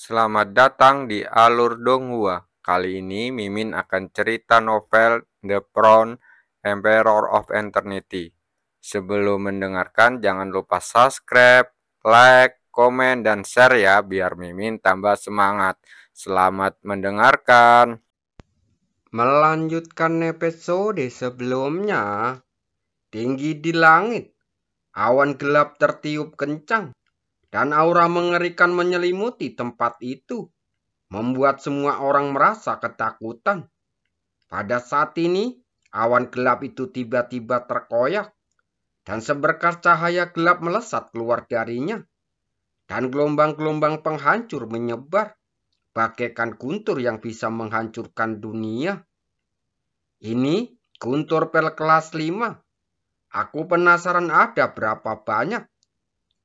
Selamat datang di Alur Donghua. Kali ini Mimin akan cerita novel The Crown, Emperor of Eternity. Sebelum mendengarkan, jangan lupa subscribe, like, komen, dan share ya, biar Mimin tambah semangat. Selamat mendengarkan. Melanjutkan episode sebelumnya, tinggi di langit, awan gelap tertiup kencang, dan aura mengerikan menyelimuti tempat itu, membuat semua orang merasa ketakutan. Pada saat ini, awan gelap itu tiba-tiba terkoyak, dan seberkas cahaya gelap melesat keluar darinya, dan gelombang-gelombang penghancur menyebar, bagaikan guntur yang bisa menghancurkan dunia. Ini guntur pel kelas 5. Aku penasaran ada berapa banyak.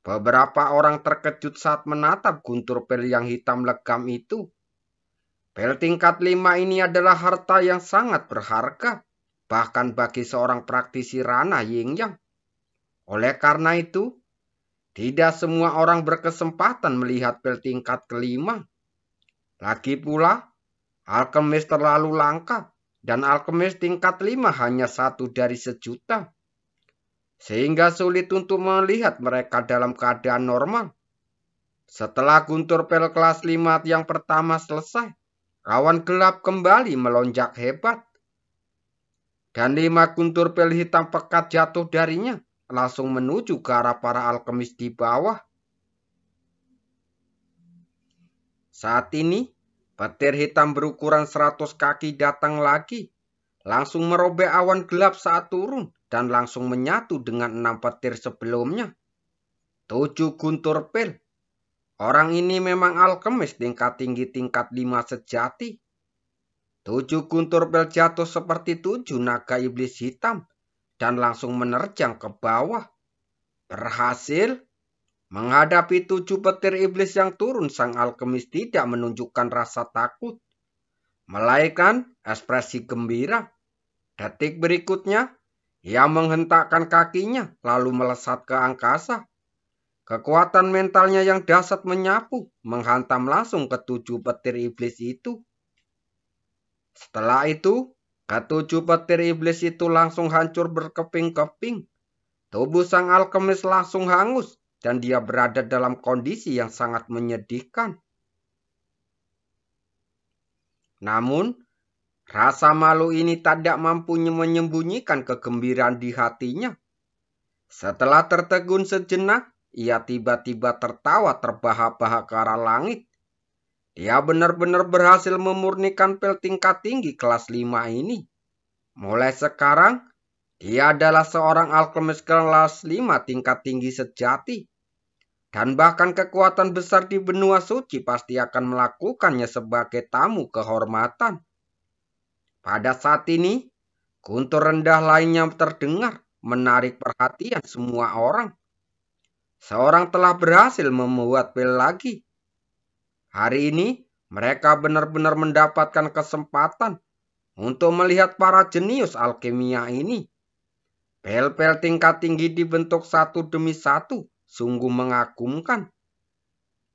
Beberapa orang terkejut saat menatap guntur pel yang hitam legam itu. Pel tingkat 5 ini adalah harta yang sangat berharga, bahkan bagi seorang praktisi ranah Yin Yang. Oleh karena itu, tidak semua orang berkesempatan melihat pel tingkat kelima. Lagi pula, alkemis terlalu langka, dan alkemis tingkat 5 hanya satu dari sejuta. Sehingga sulit untuk melihat mereka dalam keadaan normal. Setelah guntur pel kelas 5 yang pertama selesai, awan gelap kembali melonjak hebat. Dan 5 guntur pel hitam pekat jatuh darinya, langsung menuju ke arah para alkemis di bawah. Saat ini, petir hitam berukuran 100 kaki datang lagi, langsung merobek awan gelap saat turun, dan langsung menyatu dengan 6 petir sebelumnya. 7 guntur pel. Orang ini memang alkemis tingkat tinggi tingkat 5 sejati. 7 guntur pel jatuh seperti 7 naga iblis hitam dan langsung menerjang ke bawah. Berhasil. Menghadapi 7 petir iblis yang turun, sang alkemis tidak menunjukkan rasa takut, melainkan ekspresi gembira. Detik berikutnya, ia menghentakkan kakinya lalu melesat ke angkasa. Kekuatan mentalnya yang dahsyat menyapu, menghantam langsung ke 7 petir iblis itu. Setelah itu, ke-7 petir iblis itu langsung hancur berkeping-keping. Tubuh sang alkemis langsung hangus, dan dia berada dalam kondisi yang sangat menyedihkan. Namun, rasa malu ini tidak mampu menyembunyikan kegembiraan di hatinya. Setelah tertegun sejenak, ia tiba-tiba tertawa terbahak-bahak ke arah langit. Dia benar-benar berhasil memurnikan pel tingkat tinggi kelas 5 ini. Mulai sekarang, dia adalah seorang alkemis kelas 5 tingkat tinggi sejati. Dan bahkan kekuatan besar di benua suci pasti akan melakukannya sebagai tamu kehormatan. Pada saat ini, guntur rendah lainnya terdengar, menarik perhatian semua orang. Seorang telah berhasil membuat pel lagi. Hari ini, mereka benar-benar mendapatkan kesempatan untuk melihat para jenius alkimia ini. Pel-pel tingkat tinggi dibentuk satu demi satu, sungguh mengagumkan.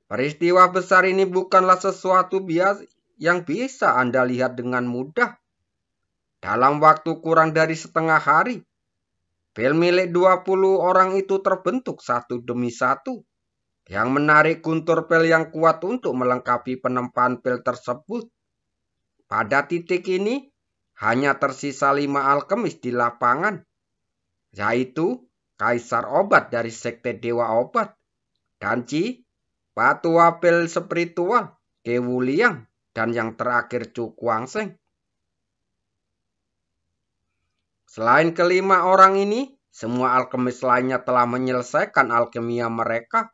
Peristiwa besar ini bukanlah sesuatu biasa yang bisa Anda lihat dengan mudah. Dalam waktu kurang dari setengah hari, pel milik 20 orang itu terbentuk satu demi satu, yang menarik guntur pel yang kuat untuk melengkapi penempaan pel tersebut. Pada titik ini, hanya tersisa 5 alkemis di lapangan, yaitu Kaisar Obat dari Sekte Dewa Obat, Danci, Patua Pel Spiritual, Dewu Liang, dan yang terakhir Cu Kuangseng. Selain kelima orang ini, semua alkemis lainnya telah menyelesaikan alkimia mereka.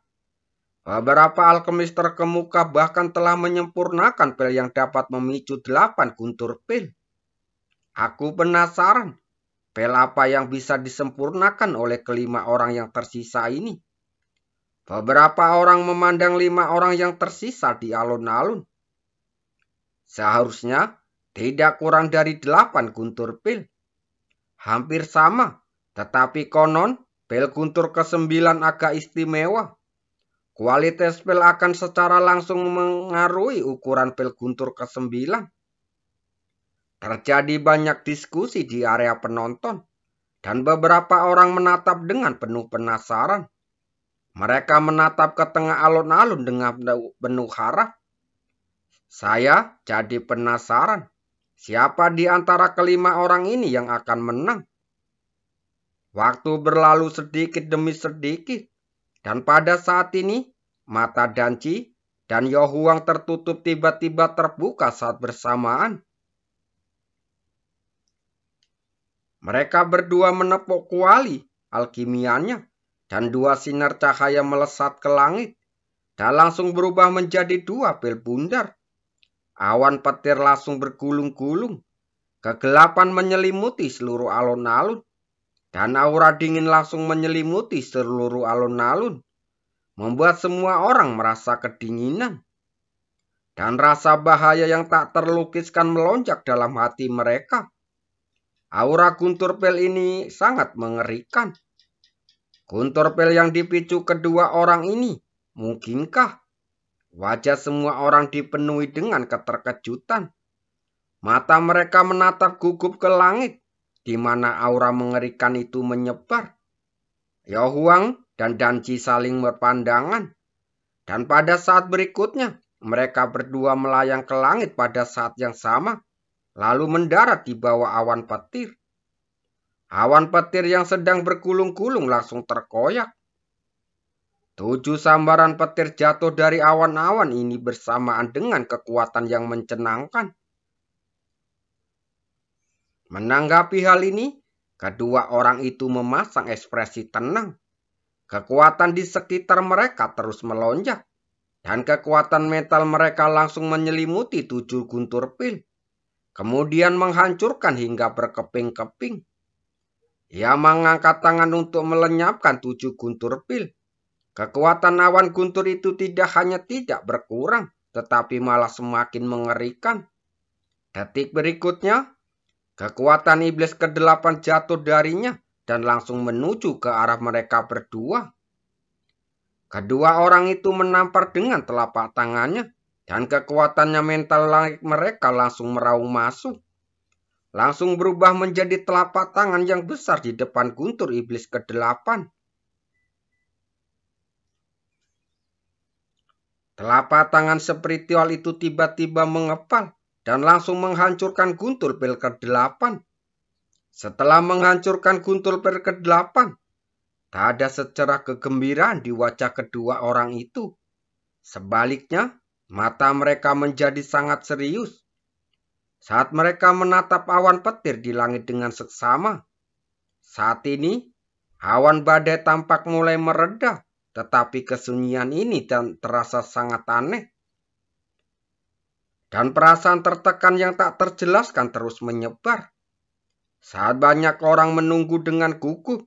Beberapa alkemis terkemuka bahkan telah menyempurnakan pel yang dapat memicu 8 guntur pel. Aku penasaran, pel apa yang bisa disempurnakan oleh kelima orang yang tersisa ini. Beberapa orang memandang 5 orang yang tersisa di alun-alun. Seharusnya tidak kurang dari 8 guntur pel. Hampir sama, tetapi konon pel guntur ke-9 agak istimewa. kualitas pil akan secara langsung mengaruhi ukuran pil guntur ke-9. Terjadi banyak diskusi di area penonton, dan beberapa orang menatap dengan penuh penasaran. Mereka menatap ke tengah alun-alun dengan penuh harap. Saya jadi penasaran, siapa di antara kelima orang ini yang akan menang? Waktu berlalu sedikit demi sedikit, dan pada saat ini, mata Danci dan Yohuang tertutup tiba-tiba terbuka saat bersamaan. Mereka berdua menepuk kuali alkimianya, dan dua sinar cahaya melesat ke langit, dan langsung berubah menjadi dua pil bundar. Awan petir langsung bergulung-gulung, kegelapan menyelimuti seluruh alun-alun, dan aura dingin langsung menyelimuti seluruh alun-alun, membuat semua orang merasa kedinginan. Dan rasa bahaya yang tak terlukiskan melonjak dalam hati mereka. Aura guntur pel ini sangat mengerikan. Guntur pel yang dipicu kedua orang ini, mungkinkah? Wajah semua orang dipenuhi dengan keterkejutan. Mata mereka menatap gugup ke langit, di mana aura mengerikan itu menyebar. Yohuang dan Danci saling berpandangan. Dan pada saat berikutnya, mereka berdua melayang ke langit pada saat yang sama, lalu mendarat di bawah awan petir. Awan petir yang sedang bergulung-gulung langsung terkoyak. 7 sambaran petir jatuh dari awan-awan ini bersamaan dengan kekuatan yang mencenangkan. Menanggapi hal ini, kedua orang itu memasang ekspresi tenang. Kekuatan di sekitar mereka terus melonjak, dan kekuatan mental mereka langsung menyelimuti 7 guntur pil, kemudian menghancurkan hingga berkeping-keping. Ia mengangkat tangan untuk melenyapkan 7 guntur pil. Kekuatan awan guntur itu tidak hanya tidak berkurang, tetapi malah semakin mengerikan. Detik berikutnya, kekuatan iblis ke-8 jatuh darinya dan langsung menuju ke arah mereka berdua. Kedua orang itu menampar dengan telapak tangannya, dan kekuatannya mental mereka langsung meraung masuk. Langsung berubah menjadi telapak tangan yang besar di depan guntur iblis ke-8. Telapak tangan spiritual itu tiba-tiba mengepal dan langsung menghancurkan guntur pil ke-8. Setelah menghancurkan guntur pil ke-8, tak ada secerah kegembiraan di wajah kedua orang itu. Sebaliknya, mata mereka menjadi sangat serius saat mereka menatap awan petir di langit dengan seksama. Saat ini, awan badai tampak mulai mereda, tetapi kesunyian ini terasa sangat aneh. Dan perasaan tertekan yang tak terjelaskan terus menyebar. Saat banyak orang menunggu dengan gugup,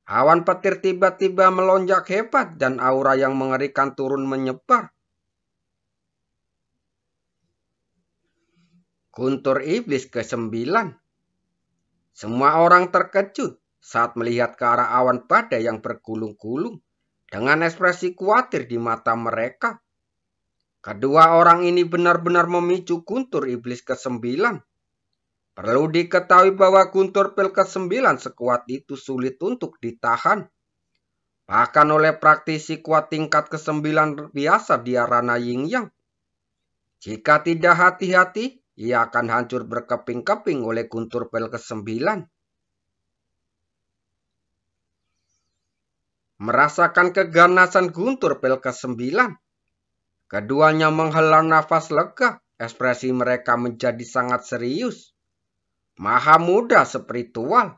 awan petir tiba-tiba melonjak hebat dan aura yang mengerikan turun menyebar. Guntur iblis ke-9. Semua orang terkejut saat melihat ke arah awan badai yang bergulung-gulung dengan ekspresi khawatir di mata mereka. Kedua orang ini benar-benar memicu guntur iblis ke-9. Perlu diketahui bahwa guntur pil ke-9 sekuat itu sulit untuk ditahan. Bahkan oleh praktisi kuat tingkat ke-9 biasa di arana Yin Yang. Jika tidak hati-hati, ia akan hancur berkeping-keping oleh guntur pil ke-9. Merasakan keganasan guntur pil ke-9, keduanya menghela nafas lega. Ekspresi mereka menjadi sangat serius. Maha muda spiritual,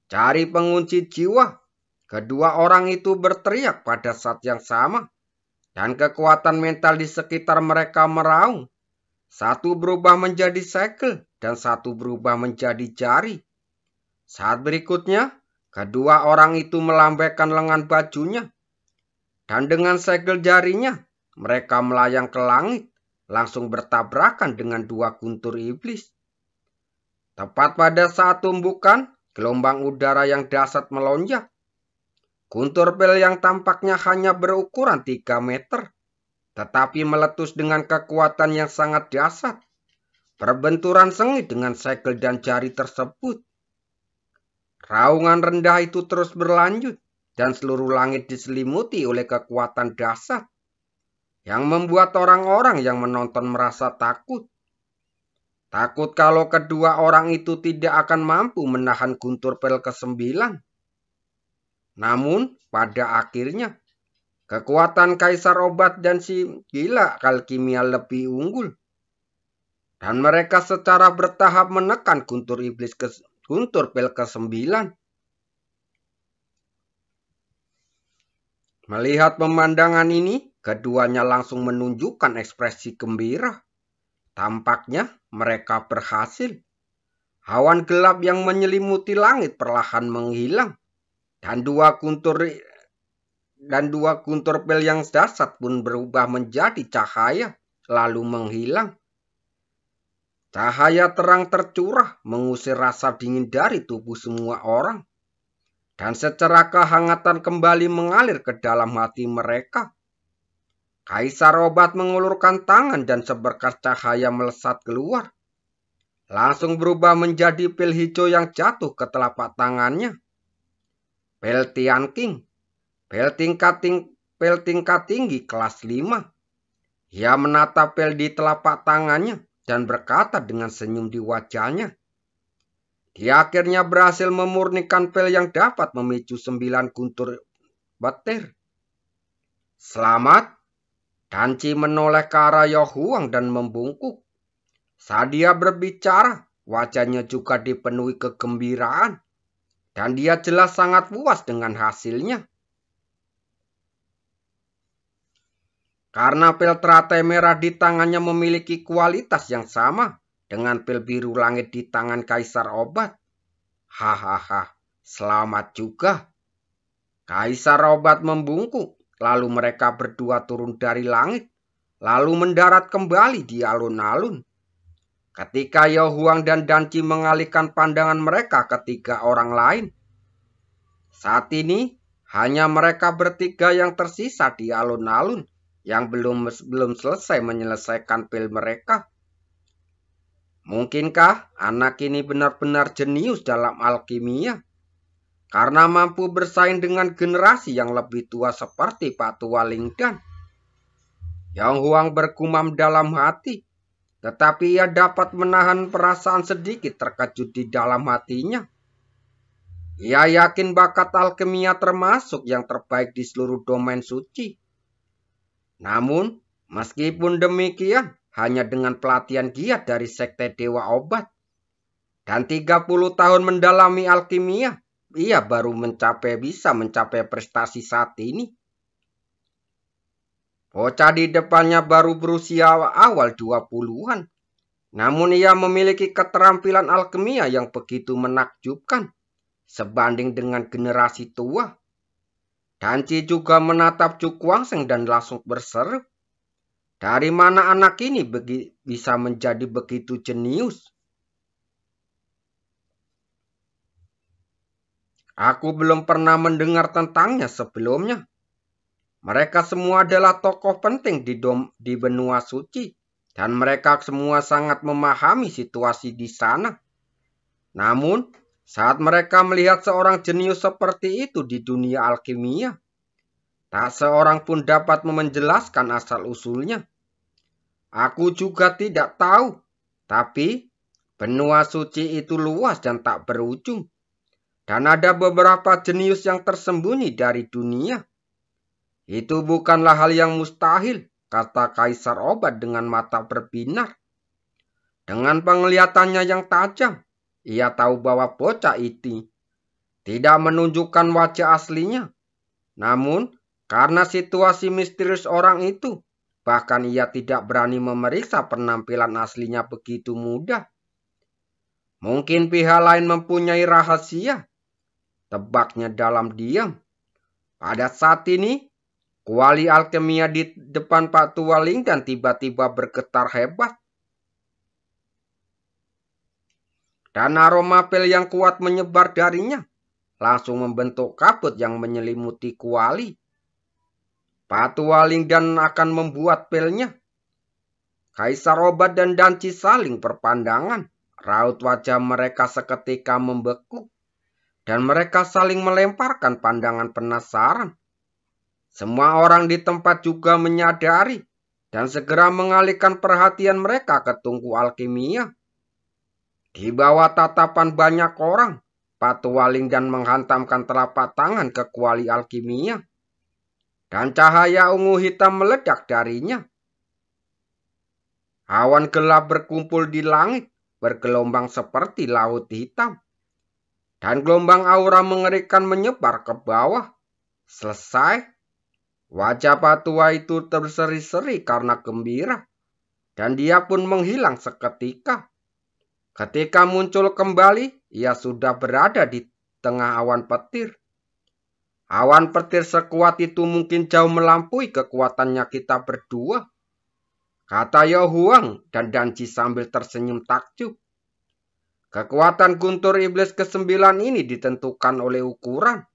cari pengunci jiwa. Kedua orang itu berteriak pada saat yang sama, dan kekuatan mental di sekitar mereka meraung. Satu berubah menjadi segel dan satu berubah menjadi jari. Saat berikutnya, kedua orang itu melambaikan lengan bajunya, dan dengan segel jarinya, mereka melayang ke langit, langsung bertabrakan dengan dua guntur iblis. Tepat pada saat tumbukan, gelombang udara yang dahsyat melonjak. Guntur pel yang tampaknya hanya berukuran 3 meter, tetapi meletus dengan kekuatan yang sangat dahsyat. Perbenturan sengit dengan segel dan jari tersebut. Raungan rendah itu terus berlanjut, dan seluruh langit diselimuti oleh kekuatan dahsyat yang membuat orang-orang yang menonton merasa takut. Takut kalau kedua orang itu tidak akan mampu menahan guntur pel ke-9. Namun, pada akhirnya, kekuatan Kaisar Obat dan si gila alkimia lebih unggul. Dan mereka secara bertahap menekan guntur pel ke-9. Melihat pemandangan ini, keduanya langsung menunjukkan ekspresi gembira. Tampaknya mereka berhasil. Awan gelap yang menyelimuti langit perlahan menghilang. Dan dua guntur pel yang dahsyat pun berubah menjadi cahaya, lalu menghilang. Cahaya terang tercurah mengusir rasa dingin dari tubuh semua orang. Dan secara kehangatan kembali mengalir ke dalam hati mereka. Kaisar Obat mengulurkan tangan dan seberkas cahaya melesat keluar. Langsung berubah menjadi pel hijau yang jatuh ke telapak tangannya. Pel Tian King, pel tingkat tinggi kelas 5. Ia menatap pel di telapak tangannya dan berkata dengan senyum di wajahnya. Dia akhirnya berhasil memurnikan pel yang dapat memicu 9 guntur petir. Selamat. Danci menoleh ke arah Yao Huang dan membungkuk. Saat dia berbicara, wajahnya juga dipenuhi kegembiraan. Dan dia jelas sangat puas dengan hasilnya. Karena pel teratai merah di tangannya memiliki kualitas yang sama dengan pel biru langit di tangan Kaisar Obat. Hahaha, selamat juga. Kaisar Obat membungkuk, lalu mereka berdua turun dari langit, lalu mendarat kembali di alun-alun. Ketika Yao Huang dan Danci mengalihkan pandangan mereka ke 3 orang lain. Saat ini, hanya mereka bertiga yang tersisa di alun-alun yang belum selesai menyelesaikan pel mereka. Mungkinkah anak ini benar-benar jenius dalam alkimia? Karena mampu bersaing dengan generasi yang lebih tua seperti Pak Tua Lingdan. Yang Huang bergumam dalam hati, tetapi ia dapat menahan perasaan sedikit terkejut di dalam hatinya. Ia yakin bakat alkimia termasuk yang terbaik di seluruh domain suci. Namun, meskipun demikian, hanya dengan pelatihan giat dari Sekte Dewa Obat dan 30 tahun mendalami alkimia, ia baru bisa mencapai prestasi saat ini. Bocah di depannya baru berusia awal 20-an. Namun ia memiliki keterampilan alkimia yang begitu menakjubkan sebanding dengan generasi tua. Danci juga menatap Chu Guangsheng dan langsung berseru. Dari mana anak ini bisa menjadi begitu jenius? Aku belum pernah mendengar tentangnya sebelumnya. Mereka semua adalah tokoh penting di benua suci. Dan mereka semua sangat memahami situasi di sana. Namun, saat mereka melihat seorang jenius seperti itu di dunia alkimia, tak seorang pun dapat menjelaskan asal-usulnya. Aku juga tidak tahu, tapi benua suci itu luas dan tak berujung. Dan ada beberapa jenius yang tersembunyi dari dunia. Itu bukanlah hal yang mustahil, kata Kaisar Obat dengan mata berbinar. Dengan penglihatannya yang tajam, ia tahu bahwa bocah itu tidak menunjukkan wajah aslinya. Namun, karena situasi misterius orang itu, bahkan ia tidak berani memeriksa penampilan aslinya begitu mudah. Mungkin pihak lain mempunyai rahasia, tebaknya dalam diam. Pada saat ini, kuali alkimia di depan Pak Tua Lingdan tiba-tiba bergetar hebat. Dan aroma pel yang kuat menyebar darinya. langsung membentuk kabut yang menyelimuti kuali. Patualing dan akan membuat pelnya. Kaisar Obat dan Danci saling berpandangan. Raut wajah mereka seketika membeku. Dan mereka saling melemparkan pandangan penasaran. Semua orang di tempat juga menyadari dan segera mengalihkan perhatian mereka ke tungku alkimia. Di bawah tatapan banyak orang, Patualing dan menghantamkan telapak tangan ke kuali alkimia. Dan cahaya ungu hitam meledak darinya. Awan gelap berkumpul di langit, bergelombang seperti laut hitam. Dan gelombang aura mengerikan menyebar ke bawah. Selesai. Wajah Patua itu berseri-seri karena gembira. Dan dia pun menghilang seketika. Ketika muncul kembali, ia sudah berada di tengah awan petir. Awan petir sekuat itu mungkin jauh melampaui kekuatannya kita berdua, kata Yohuang dan Danci sambil tersenyum takjub. Kekuatan guntur iblis ke-9 ini ditentukan oleh ukuran.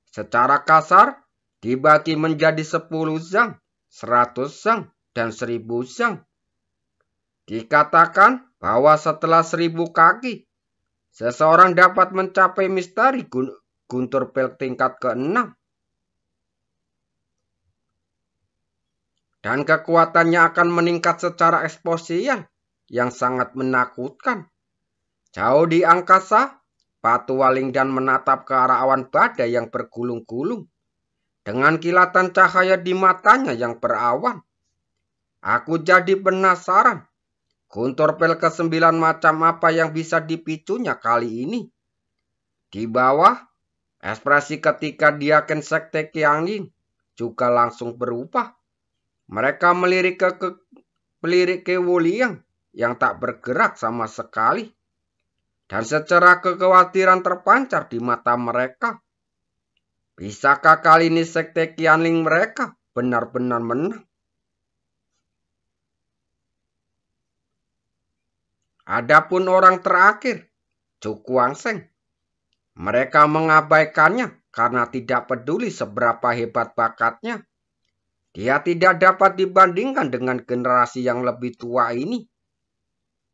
Secara kasar, dibagi menjadi 10 zang, 100 zang, dan 1000 zang. Dikatakan bahwa setelah 1000 kaki, seseorang dapat mencapai misteri guntur pel tingkat ke-6. Dan kekuatannya akan meningkat secara eksponensial yang sangat menakutkan. Jauh di angkasa, Patualing dan menatap ke arah awan badai yang bergulung-gulung. Dengan kilatan cahaya di matanya yang berawan. Aku jadi penasaran. Guntur pel ke-9 macam apa yang bisa dipicunya kali ini? Di bawah, ekspresi ketika Diaken Sekte Qianling juga langsung berubah. Mereka melirik ke Wuliang yang tak bergerak sama sekali. Dan secara kekhawatiran terpancar di mata mereka. Bisakah kali ini Sekte Qianling mereka benar-benar menang? Adapun orang terakhir, Chu Guangsheng, mereka mengabaikannya karena tidak peduli seberapa hebat bakatnya. Dia tidak dapat dibandingkan dengan generasi yang lebih tua ini.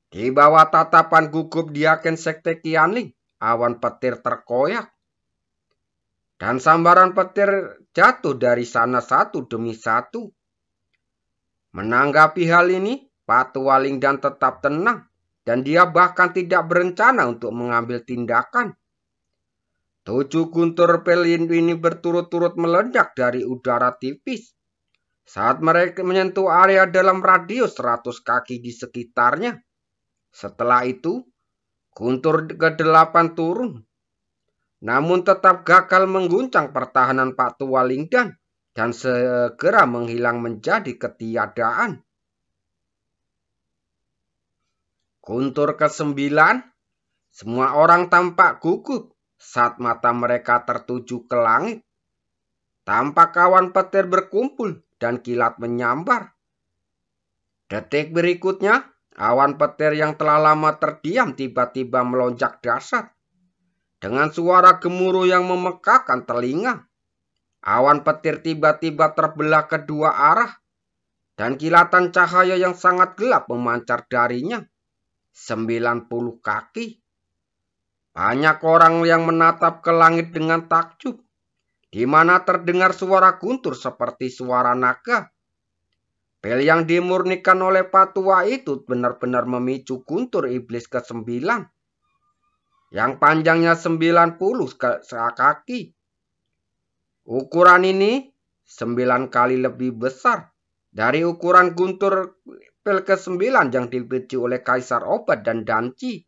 Di bawah tatapan gugup Diaken Sekte Qianling, awan petir terkoyak. Dan sambaran petir jatuh dari sana satu demi satu. Menanggapi hal ini, Patualing dan tetap tenang. Dan dia bahkan tidak berencana untuk mengambil tindakan. 7 guntur pel ini berturut-turut meledak dari udara tipis. Saat mereka menyentuh area dalam radius 100 kaki di sekitarnya. Setelah itu, guntur ke-8 turun. Namun tetap gagal mengguncang pertahanan Patualing dan segera menghilang menjadi ketiadaan. Guntur ke-9, semua orang tampak gugup saat mata mereka tertuju ke langit. Tampak awan petir berkumpul dan kilat menyambar. Detik berikutnya, awan petir yang telah lama terdiam tiba-tiba melonjak dahsyat. Dengan suara gemuruh yang memekakan telinga, awan petir tiba-tiba terbelah kedua arah. Dan kilatan cahaya yang sangat gelap memancar darinya. 90 kaki. Banyak orang yang menatap ke langit dengan takjub, di mana terdengar suara guntur seperti suara naga. Pel yang dimurnikan oleh Patua itu benar-benar memicu guntur iblis ke-9, yang panjangnya 90 kaki. Ukuran ini 9 kali lebih besar dari ukuran guntur pel ke-9 yang dipicu oleh Kaisar Obat dan Danci.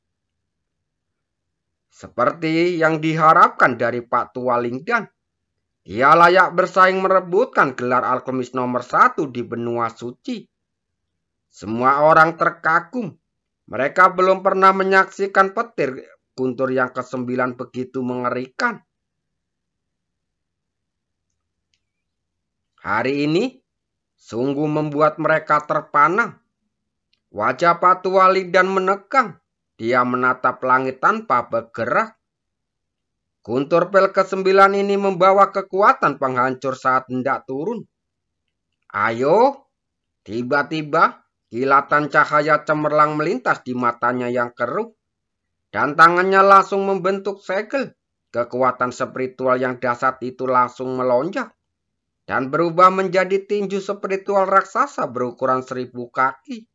Seperti yang diharapkan dari Patualing dan ia layak bersaing merebutkan gelar alkemis nomor 1 di benua suci. Semua orang terkagum. Mereka belum pernah menyaksikan petir guntur yang ke-9 begitu mengerikan. Hari ini sungguh membuat mereka terpana. Wajah Patualing dan menegang. Dia menatap langit tanpa bergerak. Guntur Pel ke-9 ini membawa kekuatan penghancur saat hendak turun. Ayo, tiba-tiba kilatan cahaya cemerlang melintas di matanya yang keruh, dan tangannya langsung membentuk segel. Kekuatan spiritual yang dahsyat itu langsung melonjak dan berubah menjadi tinju spiritual raksasa berukuran 1000 kaki.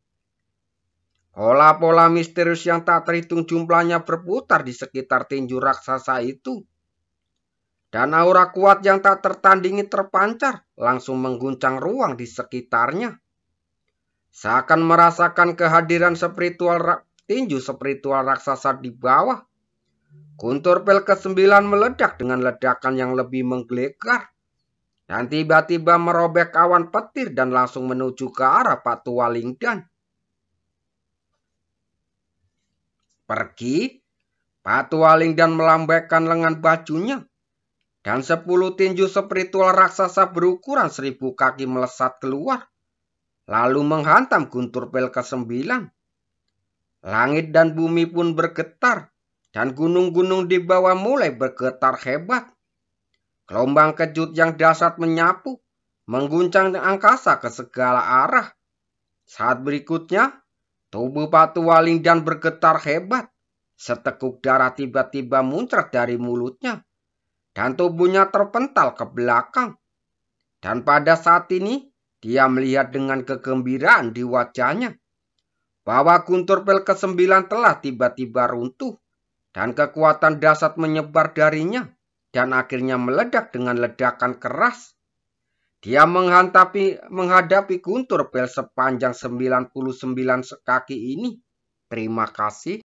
Pola-pola misterius yang tak terhitung jumlahnya berputar di sekitar tinju raksasa itu. Dan aura kuat yang tak tertandingi terpancar, langsung mengguncang ruang di sekitarnya. Seakan merasakan kehadiran tinju spiritual raksasa di bawah. Guntur Pel ke-9 meledak dengan ledakan yang lebih menggelegar. Dan tiba-tiba merobek awan petir dan langsung menuju ke arah Pak Tua Lingdan. Pergi, Pak Tua Lingdan melambaikan lengan bajunya. Dan 10 tinju spiritual raksasa berukuran 1000 kaki melesat keluar. Lalu menghantam Guntur Pel ke-9. Langit dan bumi pun bergetar. Dan gunung-gunung di bawah mulai bergetar hebat. Gelombang kejut yang dahsyat menyapu, mengguncang angkasa ke segala arah. Saat berikutnya, tubuh Pak Tua Lingdan bergetar hebat. Seteguk darah tiba-tiba muncrat dari mulutnya. Dan tubuhnya terpental ke belakang. Dan pada saat ini, dia melihat dengan kegembiraan di wajahnya bahwa Guntur Pel ke-9 telah tiba-tiba runtuh. Dan kekuatan dahsyat menyebar darinya. Dan akhirnya meledak dengan ledakan keras. Dia menghadapi Guntur Pel sepanjang 99 kaki ini. Terima kasih.